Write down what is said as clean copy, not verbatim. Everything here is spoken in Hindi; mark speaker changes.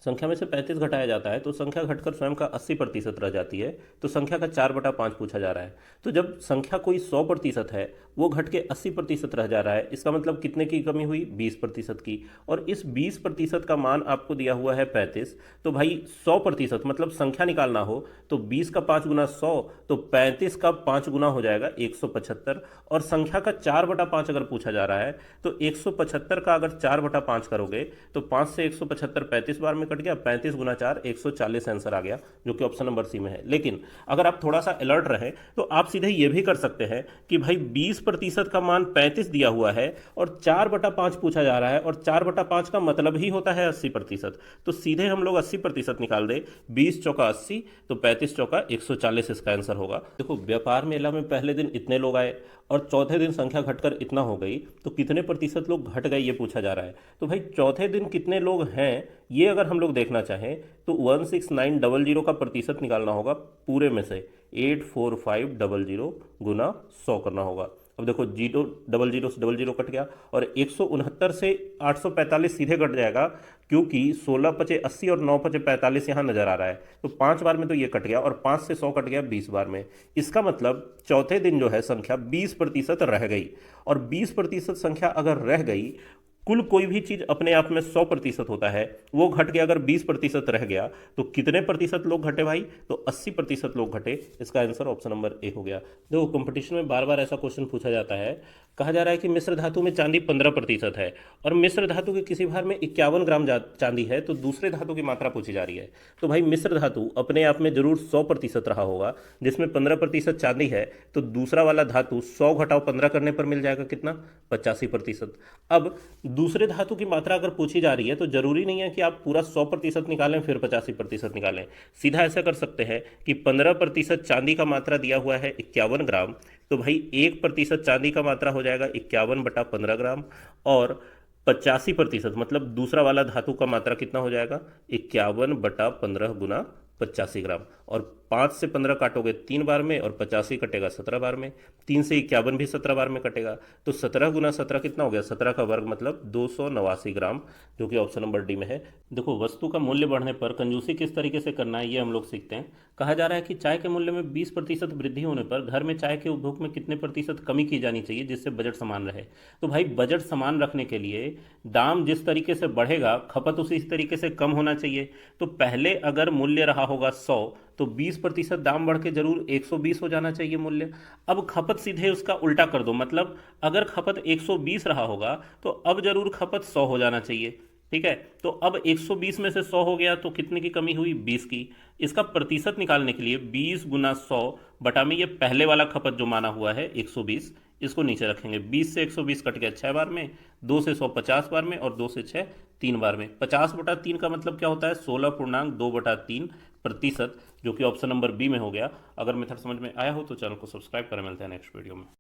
Speaker 1: संख्या में से 35 घटाया जाता है तो संख्या घटकर स्वयं का 80% रह जाती है। तो संख्या का 4/5 पूछा जा रहा है। तो जब संख्या कोई 100% है, वो घट के 80% रह जा रहा है, इसका मतलब कितने की कमी हुई? 20% की। और इस 20% का मान आपको दिया हुआ है 35। तो भाई 100% मतलब संख्या निकालना हो तो 20 का 5 गुना 100, तो 35 का 5 गुना हो जाएगा 175। और संख्या का 4/5 अगर पूछा जा रहा है तो 175 का अगर 4/5 करोगे तो 5 से 175 35 बार में कट गया, 35 गुना 4 140 आंसर आ गया, जो कि ऑप्शन नंबर सी में है। लेकिन अगर आप थोड़ा सा अलर्ट रहें तो आप सीधे ये भी कर सकते हैं कि भाई 20% का मान 35 दिया हुआ है और 4/5 पूछा जा रहा है, और 4/5 का मतलब ही होता है 80%। तो सीधे हम लोग 80% निकाल दे। 20 चौका 80, तो 35 चौका 140 इसका आंसर होगा। देखो, व्यापार मेला में पहले दिन इतने लोग आए और चौथे दिन संख्या घटकर इतना हो गई, तो कितने प्रतिशत लोग घट गए ये पूछा जा रहा है। तो भाई चौथे दिन कितने लोग हैं ये अगर हम लोग देखना चाहें तो 16900 का प्रतिशत निकालना होगा पूरे में से। 84500 गुना 100 करना होगा। अब देखो, 000 से 00 कट गया और 169 से 845 सीधे कट जाएगा, क्योंकि 16 पचे 80 और 9 पचे 45 यहाँ नजर आ रहा है। तो 5 बार में तो ये कट गया और 5 से 100 कट गया 20 बार में। इसका मतलब चौथे दिन जो है संख्या 20% रह गई। और 20% संख्या अगर रह गई, कुल कोई भी चीज अपने आप में 100% होता है, वो घट के अगर 20% रह गया तो कितने प्रतिशत लोग घटे भाई? तो 80% लोग घटे। इसका आंसर ऑप्शन नंबर ए हो गया। देखो, कंपटीशन में बार बार ऐसा क्वेश्चन पूछा जाता है। कहा जा रहा है कि मिश्र धातु में चांदी 15% है और मिश्र धातु के किसी भार में 51 ग्राम चांदी है, तो दूसरे धातु की मात्रा पूछी जा रही है। तो भाई मिश्र धातु अपने आप में जरूर 100% रहा होगा, जिसमें 15% चांदी है, तो दूसरा वाला धातु 100 घटाओ 15 करने पर मिल जाएगा कितना? 85%। अब दूसरे धातु की मात्रा अगर पूछी जा रही है तो जरूरी नहीं है कि आप पूरा 100% निकालें फिर 85% निकालें। सीधा ऐसा कर सकते हैं कि 15% चांदी का मात्रा दिया हुआ है 51 ग्राम, तो भाई 1% चांदी का मात्रा हो जाएगा 51/15 ग्राम, और 85% मतलब दूसरा वाला धातु का मात्रा कितना हो जाएगा? 51/15 गुना 85 ग्राम। और 5 से 15 काटोगे 3 बार में और 85 कटेगा 17 बार में। 3 से 51 भी 17 बार में कटेगा, तो 17 गुना 17 कितना हो गया? 17 का वर्ग मतलब 289 ग्राम, जो कि ऑप्शन नंबर डी में है। देखो, वस्तु का मूल्य बढ़ने पर कंजूसी किस तरीके से करना है ये हम लोग सीखते हैं। कहा जा रहा है कि चाय के मूल्य में 20% वृद्धि होने पर घर में चाय के उपभोग में कितने प्रतिशत कमी की जानी चाहिए जिससे बजट समान रहे। तो भाई बजट समान रखने के लिए दाम जिस तरीके से बढ़ेगा, खपत उसी तरीके से कम होना चाहिए। तो पहले अगर मूल्य रहा होगा 100, तो 20% दाम बढ़ के जरूर 120 हो जाना चाहिए मूल्य। अब खपत सीधे उसका उल्टा कर दो, मतलब अगर खपत 120 रहा होगा तो अब जरूर खपत 100 हो जाना चाहिए। ठीक है, तो अब 120 में से 100 हो गया तो कितने की कमी हुई? 20 की। इसका प्रतिशत निकालने के लिए 20 गुना 100 बटा में ये पहले वाला खपत जो माना हुआ है 120, इसको नीचे रखेंगे। 20 से 120 कट गया 6 बार में, 2 से 100 50 बार में, और 2 से 6 3 बार में। 50/3 का मतलब क्या होता है? 16.2/3%, जो कि ऑप्शन नंबर बी में हो गया। अगर मेथड समझ में आया हो तो चैनल को सब्सक्राइब करें। मिलते हैं नेक्स्ट वीडियो में।